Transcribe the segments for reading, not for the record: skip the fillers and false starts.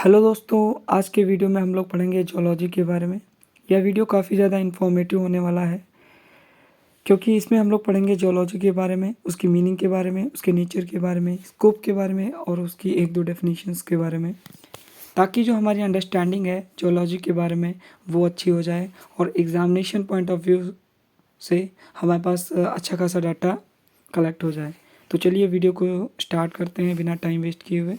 Hello दोस्तों, आज के वीडियो में हम लोग पढ़ेंगे जियोलॉजी के बारे में। यह वीडियो काफ़ी ज़्यादा इन्फॉर्मेटिव होने वाला है क्योंकि इसमें हम लोग पढ़ेंगे जियोलॉजी के बारे में, उसकी मीनिंग के बारे में, उसके नेचर के बारे में, स्कोप के बारे में और उसकी एक दो डेफिनेशंस के बारे में, ताकि जो हमारी अंडरस्टैंडिंग है जियोलॉजी के बारे में वो अच्छी हो जाए और एग्जामिनेशन पॉइंट ऑफ व्यू से हमारे पास अच्छा खासा डाटा कलेक्ट हो जाए। तो चलिए वीडियो को स्टार्ट करते हैं बिना टाइम वेस्ट किए हुए।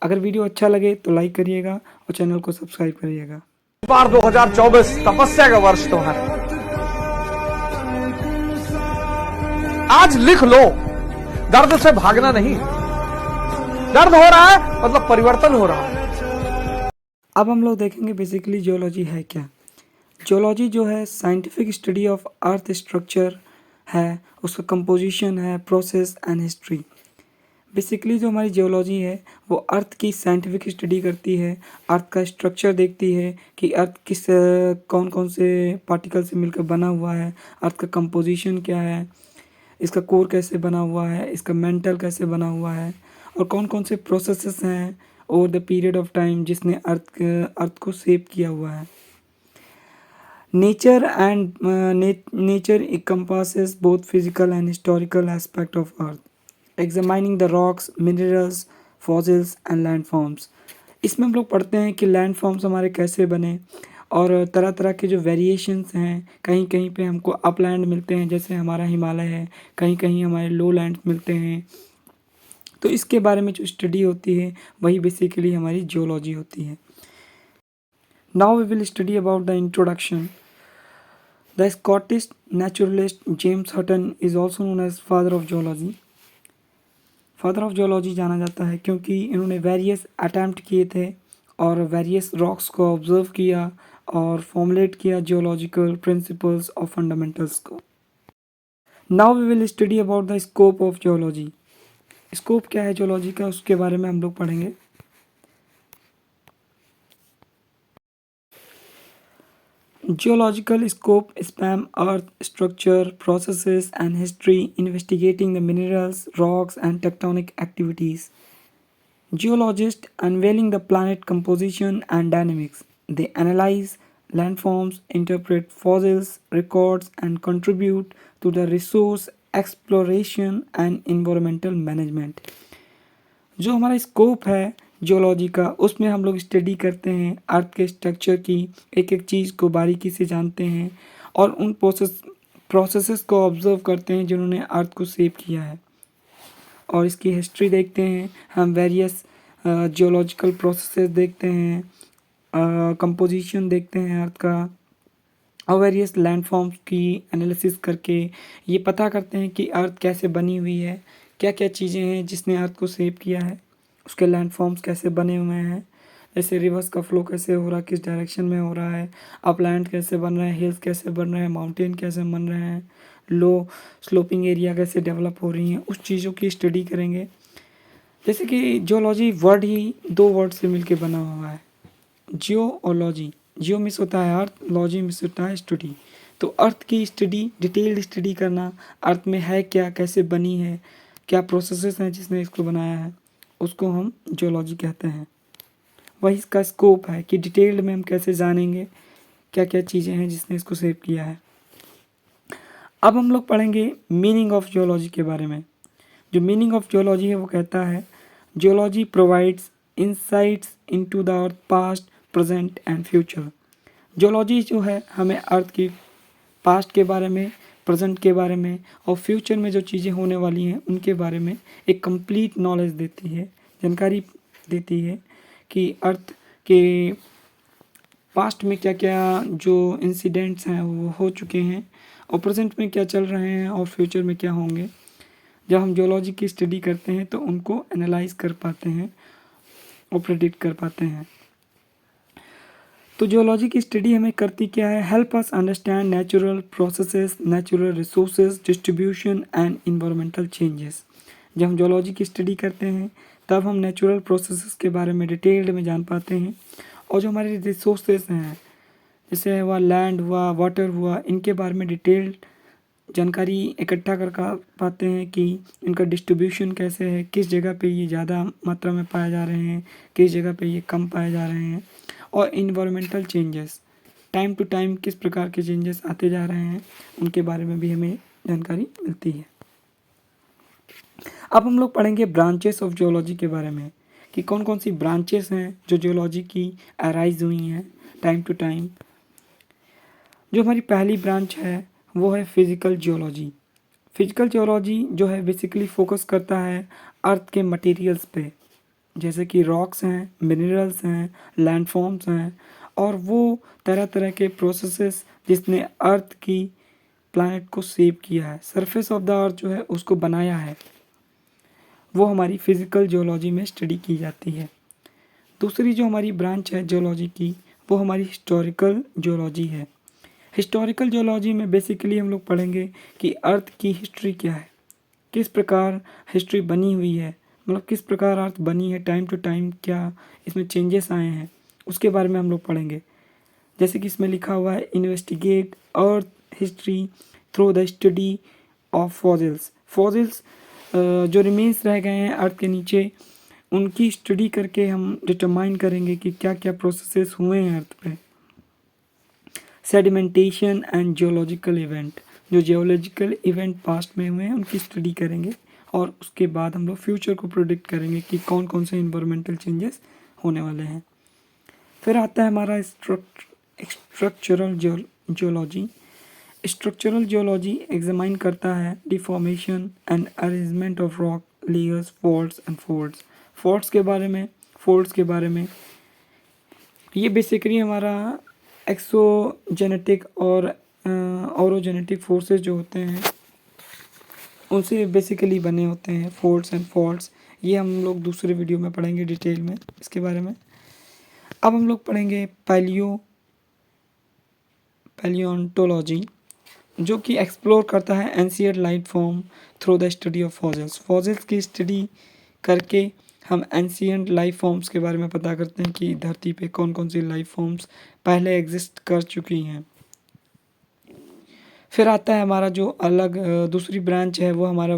अगर वीडियो अच्छा लगे तो लाइक करिएगा और चैनल को सब्सक्राइब करिएगा। बार 2024 तपस्या का वर्ष तो है। आज लिख लो, दर्द से भागना नहीं। दर्द हो रहा है मतलब परिवर्तन हो रहा है। अब हम लोग देखेंगे बेसिकली जियोलॉजी है क्या। जियोलॉजी जो है scientific study of earth structure है, उसका कंपोजिशन है, प्रोसेस एंड हिस्ट्री। बेसिकली जो हमारी जियोलॉजी है वो अर्थ की साइंटिफिक स्टडी करती है, अर्थ का स्ट्रक्चर देखती है कि अर्थ किस कौन कौन से पार्टिकल से मिलकर बना हुआ है, अर्थ का कंपोजिशन क्या है, इसका कोर कैसे बना हुआ है, इसका मेंटल कैसे बना हुआ है और कौन कौन से प्रोसेसेस हैं over the period of time जिसने अर्थ को शेप किया हुआ है। Nature encompasses both physical and historical aspect of Earth, examining the rocks, minerals, fossils and landforms। इसमें हम लोग पढ़ते हैं कि लैंडफॉर्म्स हमारे कैसे बने और तरह तरह के जो वेरिएशंस हैं, कहीं कहीं पे हमको अपलैंड मिलते हैं जैसे हमारा हिमालय है, कहीं कहीं हमारे लो लैंड मिलते हैं। तो इसके बारे में जो स्टडी होती है वही बेसिकली हमारी जियोलॉजी होती है। Now we will study about the introduction. The Scottish naturalist James Hutton is also known as father of geology। Father of geology जाना जाता है क्योंकि इन्होंने वेरियस अटैम्प्ट किए थे और वेरियस रॉक्स को ऑब्जर्व किया और फॉर्मुलेट किया जियोलॉजिकल प्रिंसिपल्स और फंडामेंटल्स को। Now we will study about the scope of geology. Scope क्या है जियोलॉजी का, उसके बारे में हम लोग पढ़ेंगे। Geological scope span earth structure, processes and history, investigating the minerals, rocks and tectonic activities. Geologists unveiling the planet composition and dynamics. They analyze landforms, interpret fossils, records and contribute to the resource exploration and environmental management। जो हमारा scope है geology का, उसमें हम लोग study करते हैं अर्थ के स्ट्रक्चर की, एक एक चीज़ को बारीकी से जानते हैं और उन प्रोसेसेस को ऑब्जर्व करते हैं जिन्होंने अर्थ को शेप किया है और इसकी हिस्ट्री देखते हैं। हम वेरियस जियोलॉजिकल प्रोसेसेस देखते हैं, कंपोजिशन देखते हैं अर्थ का और वेरियस लैंडफॉर्म्स की एनालिसिस करके ये पता करते हैं कि अर्थ कैसे बनी हुई है, क्या क्या चीज़ें हैं जिसने अर्थ को शेप किया है, उसके लैंडफॉर्म्स कैसे बने हुए हैं, जैसे रिवर्स का फ्लो कैसे हो रहा है, किस डायरेक्शन में हो रहा है, अपलैंड कैसे बन रहे हैं, हिल्स कैसे बन रहे हैं, माउंटेन कैसे बन रहे हैं, लो स्लोपिंग एरिया कैसे डेवलप हो रही हैं, उस चीज़ों की स्टडी करेंगे। जैसे कि जियोलॉजी वर्ड ही दो वर्ड से मिलके बना हुआ है, जियो और लॉजी। जियो मिस होता है अर्थ, लॉजी मिस होता है स्टडी। तो अर्थ की स्टडी, डिटेल्ड स्टडी करना, अर्थ में है क्या, कैसे बनी है, क्या प्रोसेसेस हैं जिसने इसको बनाया है, उसको हम जियोलॉजी कहते हैं। वही इसका स्कोप है कि डिटेल्ड में हम कैसे जानेंगे क्या क्या चीज़ें हैं जिसने इसको शेप किया है। अब हम लोग पढ़ेंगे मीनिंग ऑफ जियोलॉजी के बारे में। जो मीनिंग ऑफ जियोलॉजी है वो कहता है geology provides insights into the earth past, present and future. Geology जो है हमें अर्थ की पास्ट के बारे में, प्रेजेंट के बारे में और फ्यूचर में जो चीज़ें होने वाली हैं उनके बारे में एक कंप्लीट नॉलेज देती है, जानकारी देती है कि अर्थ के पास्ट में क्या क्या जो इंसिडेंट्स हैं वो हो चुके हैं और प्रेजेंट में क्या चल रहे हैं और फ्यूचर में क्या होंगे। जब हम जियोलॉजी की स्टडी करते हैं तो उनको एनालाइज कर पाते हैं और प्रेडिक्ट कर पाते हैं। तो जियोलॉजी की स्टडी हमें करती क्या है, help us understand natural processes, natural resources, distribution and environmental changes. जब हम जियोलॉजी की स्टडी करते हैं तब हम नेचुरल प्रोसेसेस के बारे में डिटेल्ड में जान पाते हैं और जो हमारे रिसोर्सेज हैं जैसे हुआ लैंड हुआ, वाटर हुआ, इनके बारे में डिटेल्ड जानकारी इकट्ठा कर पाते हैं कि इनका डिस्ट्रीब्यूशन कैसे है, किस जगह पे ये ज़्यादा मात्रा में पाए जा रहे हैं, किस जगह पे ये कम पाए जा रहे हैं। और environmental changes, time to time किस प्रकार के चेंजेस आते जा रहे हैं, उनके बारे में भी हमें जानकारी मिलती है। अब हम लोग पढ़ेंगे ब्रांचेस ऑफ जियोलॉजी के बारे में कि कौन कौन सी ब्रांचेस हैं जो जियोलॉजी की अराइज हुई हैं टाइम टू टाइम। जो हमारी पहली ब्रांच है वो है फिजिकल जियोलॉजी। फिजिकल जियोलॉजी जो है बेसिकली फोकस करता है अर्थ के मटेरियल्स पे, जैसे कि रॉक्स हैं, मिनरल्स हैं, लैंडफॉर्म्स हैं, और वो तरह तरह के प्रोसेसेस जिसने अर्थ की प्लैनेट को सेव किया है, सरफेस ऑफ द अर्थ जो है उसको बनाया है, वो हमारी फिजिकल जियोलॉजी में स्टडी की जाती है। दूसरी जो हमारी ब्रांच है जियोलॉजी की वो हमारी हिस्टोरिकल जियोलॉजी है। हिस्टोरिकल जियोलॉजी में बेसिकली हम लोग पढ़ेंगे कि अर्थ की हिस्ट्री क्या है, किस प्रकार हिस्ट्री बनी हुई है, मतलब किस प्रकार अर्थ बनी है, टाइम टू टाइम क्या इसमें चेंजेस आए हैं, उसके बारे में हम लोग पढ़ेंगे। जैसे कि इसमें लिखा हुआ है investigate earth history through the study of fossils. Fossils जो रिमेन्स रह गए हैं अर्थ के नीचे, उनकी स्टडी करके हम डिटरमाइन करेंगे कि क्या क्या प्रोसेसेस हुए हैं अर्थ पे। सेडिमेंटेशन एंड जियोलॉजिकल इवेंट, जो जियोलॉजिकल इवेंट पास्ट में हुए हैं उनकी स्टडी करेंगे, और उसके बाद हम लोग फ्यूचर को प्रोडिक्ट करेंगे कि कौन कौन से इन्वायरमेंटल चेंजेस होने वाले हैं। फिर आता है हमारा structural geology. Structural geology examine करता है deformation and arrangement of rock layers, faults and folds. Folds के बारे में ये बेसिकली हमारा एक्सोजेनेटिक और ऑरोजेनेटिक फोर्सेस जो होते हैं उनसे बेसिकली बने होते हैं फोल्ड्स एंड फॉल्ट्स। ये हम लोग दूसरे वीडियो में पढ़ेंगे डिटेल में इसके बारे में। अब हम लोग पढ़ेंगे पैलियोंटोलॉजी, जो कि एक्सप्लोर करता है ancient life form through the study of fossils. Fossils की स्टडी करके हम एंशिएंट लाइफ फॉर्म्स के बारे में पता करते हैं कि धरती पे कौन कौन सी लाइफ फॉर्म्स पहले एग्जिस्ट कर चुकी हैं। फिर आता है हमारा जो अलग दूसरी ब्रांच है वो हमारा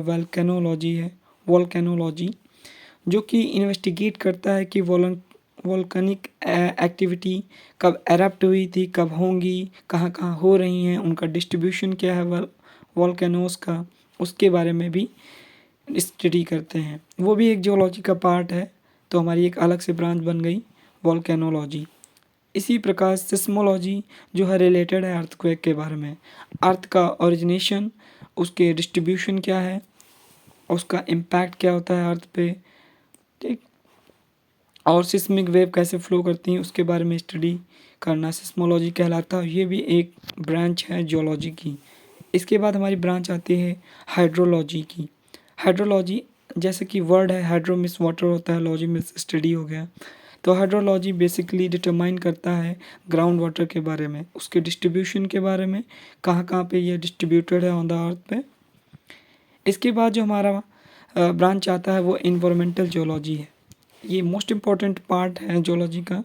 वोल्केनोलॉजी, जो कि इन्वेस्टिगेट करता है कि वोल्केनिक एक्टिविटी कब एरप्ट हुई थी, कब होंगी, कहाँ कहाँ हो रही हैं, उनका डिस्ट्रीब्यूशन क्या है वोल्केनोस का, उसके बारे में भी स्टडी करते हैं। वो भी एक जियोलॉजी का पार्ट है, तो हमारी एक अलग से ब्रांच बन गई वोल्केनोलॉजी। इसी प्रकार सिस्मोलॉजी जो है रिलेटेड है अर्थक्वेक के बारे में, अर्थ का ओरिजिनेशन, उसके डिस्ट्रीब्यूशन क्या है, उसका इम्पैक्ट क्या होता है अर्थ पे, ठीक, और सिस्मिक वेव कैसे फ्लो करती हैं उसके बारे में स्टडी करना सिस्मोलॉजी कहलाता है। ये भी एक ब्रांच है जियोलॉजी की। इसके बाद हमारी ब्रांच आती है हाइड्रोलॉजी की। हाइड्रोलॉजी जैसे कि वर्ड है, हाइड्रो मीन्स वाटर होता है, लॉजी मीन्स स्टडी हो गया, तो हाइड्रोलॉजी बेसिकली डिटरमाइन करता है ग्राउंड वाटर के बारे में, उसके डिस्ट्रीब्यूशन के बारे में, कहाँ कहाँ पे ये डिस्ट्रीब्यूटेड है ऑन द अर्थ पे। इसके बाद जो हमारा ब्रांच आता है वो इन्वायरमेंटल जियोलॉजी है। ये मोस्ट इम्पॉर्टेंट पार्ट है जियोलॉजी का।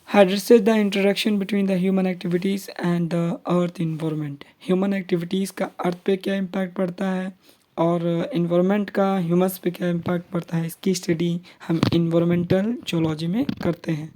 Addresses the interaction between the human activities and the earth environment. Human activities का अर्थ पे क्या इम्पैक्ट पड़ता है और इन्वायरमेंट का ह्यूमन्स पे क्या इम्पैक्ट पड़ता है, इसकी स्टडी हम इन्वायरमेंटल जियोलॉजी में करते हैं।